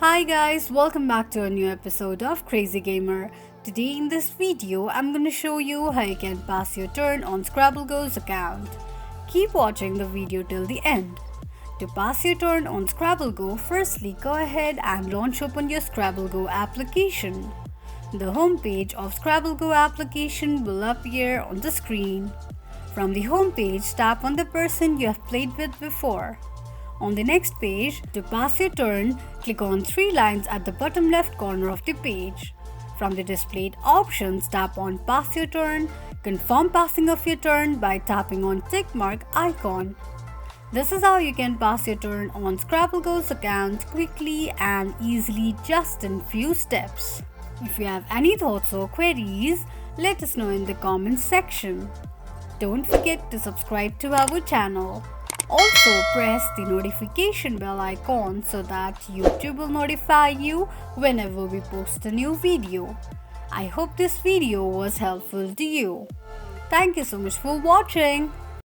Hi guys, welcome back to a new episode of Crazy Gamer. Today in this video, I'm gonna show you how you can pass your turn on Scrabble Go's account. Keep watching the video till the end. To pass your turn on Scrabble Go, firstly go ahead and launch open your Scrabble Go application. The home page of Scrabble Go application will appear on the screen. From the home page, tap on the person you have played with before. On the next page, to pass your turn, click on three lines at the bottom left corner of the page. From the displayed options, tap on Pass Your Turn, confirm passing of your turn by tapping on tick mark icon. This is how you can pass your turn on Scrabble Go's account quickly and easily just in few steps. If you have any thoughts or queries, let us know in the comments section. Don't forget to subscribe to our channel. Also press the notification bell icon so that YouTube will notify you whenever we post a new video. I hope this video was helpful to you. Thank you so much for watching.